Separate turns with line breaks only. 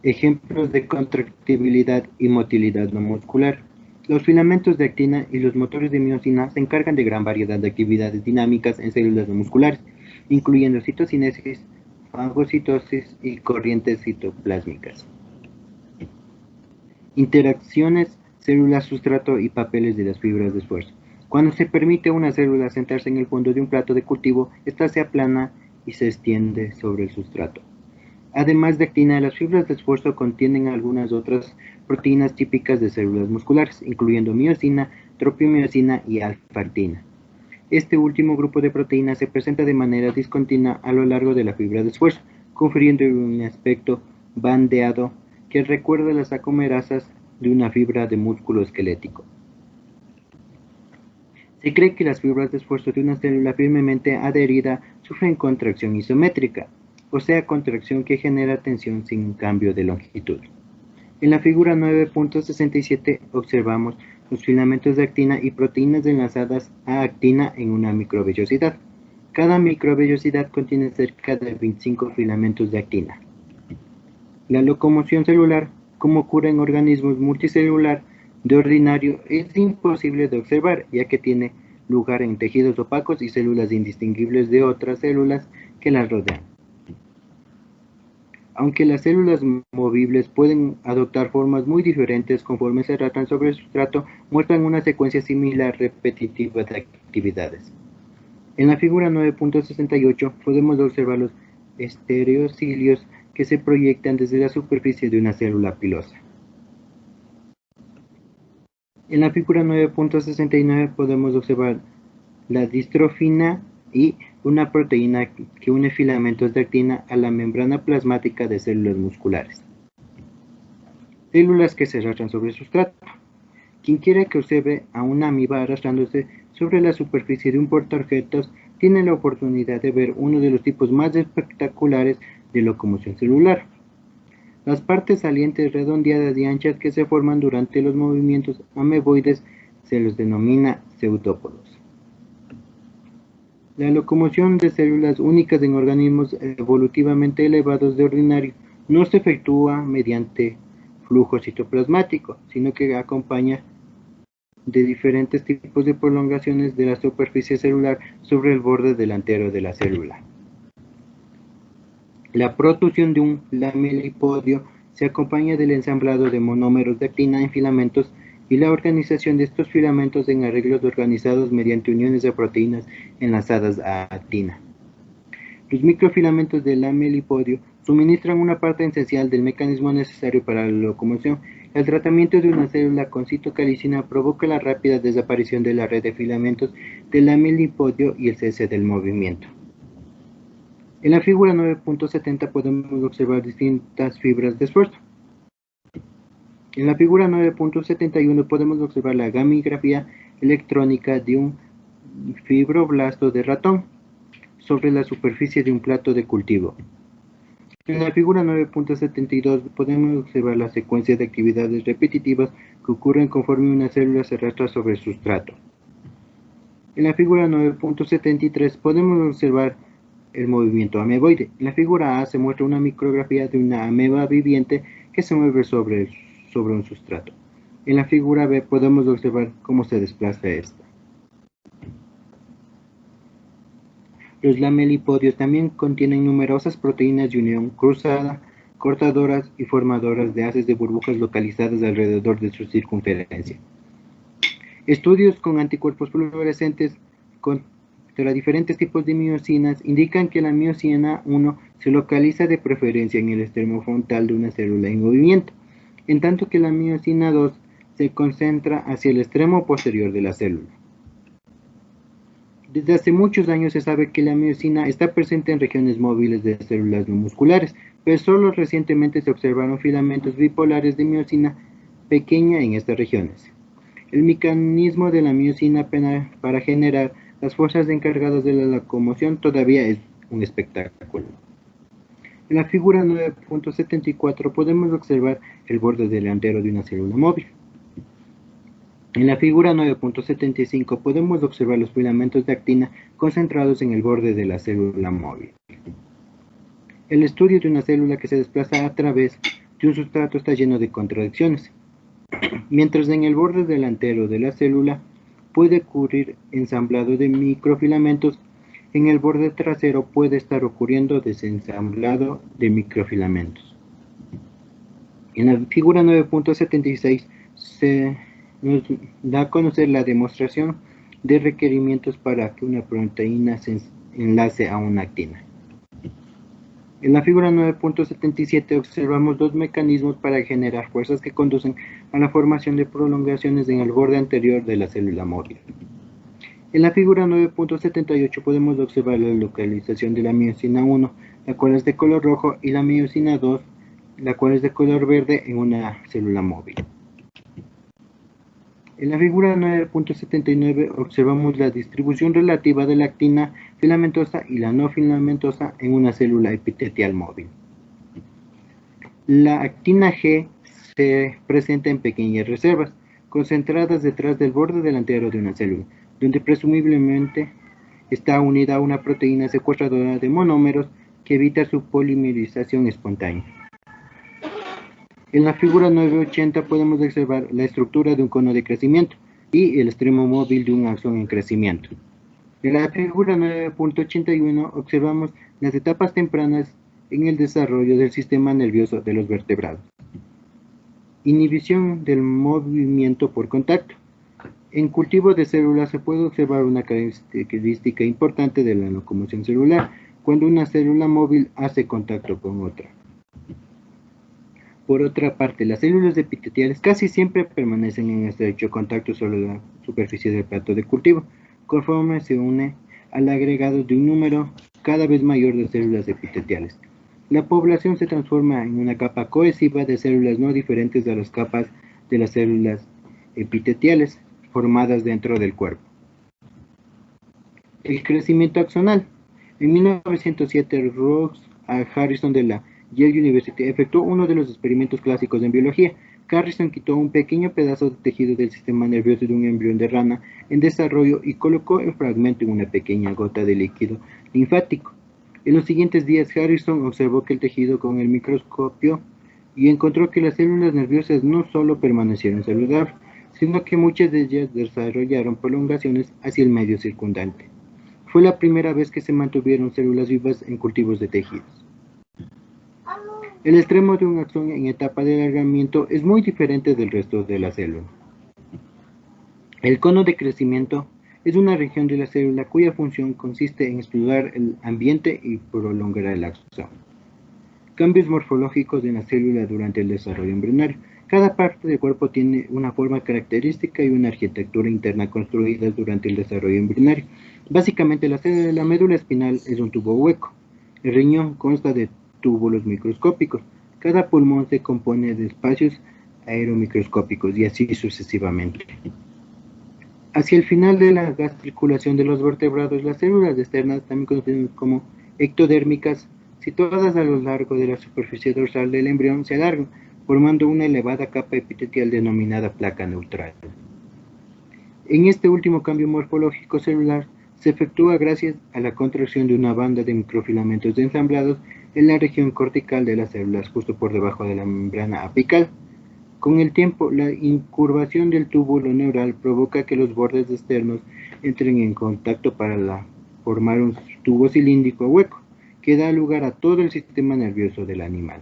Ejemplos de contractibilidad y motilidad no muscular. Los filamentos de actina y los motores de miosina se encargan de gran variedad de actividades dinámicas en células no musculares, incluyendo citocinesis, fagocitosis y corrientes citoplásmicas. Interacciones célula-sustrato y papeles de las fibras de esfuerzo. Cuando se permite a una célula sentarse en el fondo de un plato de cultivo, ésta se aplana y se extiende sobre el sustrato. Además de actina, las fibras de esfuerzo contienen algunas otras proteínas típicas de células musculares, incluyendo miosina, tropimiosina y alfa-actina. Este último grupo de proteínas se presenta de manera discontinua a lo largo de la fibra de esfuerzo, confiriendo un aspecto bandeado que recuerda las acomerasas de una fibra de músculo esquelético. Se cree que las fibras de esfuerzo de una célula firmemente adherida sufren contracción isométrica, o sea, contracción que genera tensión sin cambio de longitud. En la figura 9.67 observamos los filamentos de actina y proteínas enlazadas a actina en una microvellosidad. Cada microvellosidad contiene cerca de 25 filamentos de actina. La locomoción celular, como ocurre en organismos multicelular, de ordinario es imposible de observar, ya que tiene lugar en tejidos opacos y células indistinguibles de otras células que las rodean. Aunque las células movibles pueden adoptar formas muy diferentes conforme se tratan sobre el sustrato, muestran una secuencia similar repetitiva de actividades. En la figura 9.68 podemos observar los estereocilios que se proyectan desde la superficie de una célula pilosa. En la figura 9.69 podemos observar la distrofina y una proteína que une filamentos de actina a la membrana plasmática de células musculares. Células que se arrastran sobre el sustrato. Quien quiera que observe a una amiba arrastrándose sobre la superficie de un portaobjetos tiene la oportunidad de ver uno de los tipos más espectaculares de locomoción celular. Las partes salientes redondeadas y anchas que se forman durante los movimientos ameboides se los denomina pseudópodos. La locomoción de células únicas en organismos evolutivamente elevados de ordinario no se efectúa mediante flujo citoplasmático, sino que acompaña de diferentes tipos de prolongaciones de la superficie celular sobre el borde delantero de la célula. La protrusión de un lamelipodio se acompaña del ensamblado de monómeros de actina en filamentos y la organización de estos filamentos en arreglos organizados mediante uniones de proteínas enlazadas a actina. Los microfilamentos del lamelipodio suministran una parte esencial del mecanismo necesario para la locomoción. El tratamiento de una célula con citocalicina provoca la rápida desaparición de la red de filamentos del lamelipodio y el cese del movimiento. En la figura 9.70 podemos observar distintas fibras de esfuerzo. En la figura 9.71 podemos observar la gamigrafía electrónica de un fibroblasto de ratón sobre la superficie de un plato de cultivo. En la figura 9.72 podemos observar la secuencia de actividades repetitivas que ocurren conforme una célula se arrastra sobre el sustrato. En la figura 9.73 podemos observar el movimiento ameboide. En la figura A se muestra una micrografía de una ameba viviente que se mueve sobre un sustrato. En la figura B podemos observar cómo se desplaza esta. Los lamelipodios también contienen numerosas proteínas de unión cruzada, cortadoras y formadoras de haces de burbujas localizadas alrededor de su circunferencia. Estudios con anticuerpos fluorescentes contra diferentes tipos de miosinas indican que la miosina 1 se localiza de preferencia en el extremo frontal de una célula en movimiento, en tanto que la miosina 2 se concentra hacia el extremo posterior de la célula. Desde hace muchos años se sabe que la miosina está presente en regiones móviles de células no musculares, pero solo recientemente se observaron filamentos bipolares de miosina pequeña en estas regiones. El mecanismo de la miosina para generar las fuerzas encargadas de la locomoción todavía es un espectáculo. En la figura 9.74 podemos observar el borde delantero de una célula móvil. En la figura 9.75 podemos observar los filamentos de actina concentrados en el borde de la célula móvil. El estudio de una célula que se desplaza a través de un sustrato está lleno de contradicciones. Mientras en el borde delantero de la célula puede ocurrir ensamblado de microfilamentos, en el borde trasero puede estar ocurriendo desensamblado de microfilamentos. En la figura 9.76 se nos da a conocer la demostración de requerimientos para que una proteína se enlace a una actina. En la figura 9.77 observamos dos mecanismos para generar fuerzas que conducen a la formación de prolongaciones en el borde anterior de la célula móvil. En la figura 9.78 podemos observar la localización de la miosina 1, la cual es de color rojo, y la miosina 2, la cual es de color verde en una célula móvil. En la figura 9.79 observamos la distribución relativa de la actina filamentosa y la no filamentosa en una célula epitelial móvil. La actina G se presenta en pequeñas reservas, concentradas detrás del borde delantero de una célula, donde presumiblemente está unida a una proteína secuestradora de monómeros que evita su polimerización espontánea. En la figura 980 podemos observar la estructura de un cono de crecimiento y el extremo móvil de un axón en crecimiento. En la figura 9.81 observamos las etapas tempranas en el desarrollo del sistema nervioso de los vertebrados. Inhibición del movimiento por contacto. En cultivo de células se puede observar una característica importante de la locomoción celular, cuando una célula móvil hace contacto con otra. Por otra parte, las células epiteliales casi siempre permanecen en estrecho contacto sobre la superficie del plato de cultivo, conforme se une al agregado de un número cada vez mayor de células epiteliales. La población se transforma en una capa cohesiva de células no diferentes de las capas de las células epiteliales formadas dentro del cuerpo. El crecimiento axonal. En 1907, Ross Harrison de la Yale University efectuó uno de los experimentos clásicos en biología. Harrison quitó un pequeño pedazo de tejido del sistema nervioso de un embrión de rana en desarrollo y colocó el fragmento en una pequeña gota de líquido linfático. En los siguientes días, Harrison observó que el tejido con el microscopio y encontró que las células nerviosas no solo permanecieron saludables, sino que muchas de ellas desarrollaron prolongaciones hacia el medio circundante. Fue la primera vez que se mantuvieron células vivas en cultivos de tejidos. El extremo de un axón en etapa de alargamiento es muy diferente del resto de la célula. El cono de crecimiento es una región de la célula cuya función consiste en explorar el ambiente y prolongar el axón. Cambios morfológicos en la célula durante el desarrollo embrionario. Cada parte del cuerpo tiene una forma característica y una arquitectura interna construidas durante el desarrollo embrionario. Básicamente, la célula de la médula espinal es un tubo hueco. El riñón consta de túbulos microscópicos. Cada pulmón se compone de espacios aeromicroscópicos y así sucesivamente. Hacia el final de la gastriculación de los vertebrados, las células externas, también conocidas como ectodérmicas, situadas a lo largo de la superficie dorsal del embrión, se alargan, formando una elevada capa epitelial denominada placa neutral. En este último cambio morfológico celular se efectúa gracias a la contracción de una banda de microfilamentos ensamblados en la región cortical de las células, justo por debajo de la membrana apical. Con el tiempo, la incurvación del túbulo neural provoca que los bordes externos entren en contacto para formar un tubo cilíndrico hueco, que da lugar a todo el sistema nervioso del animal.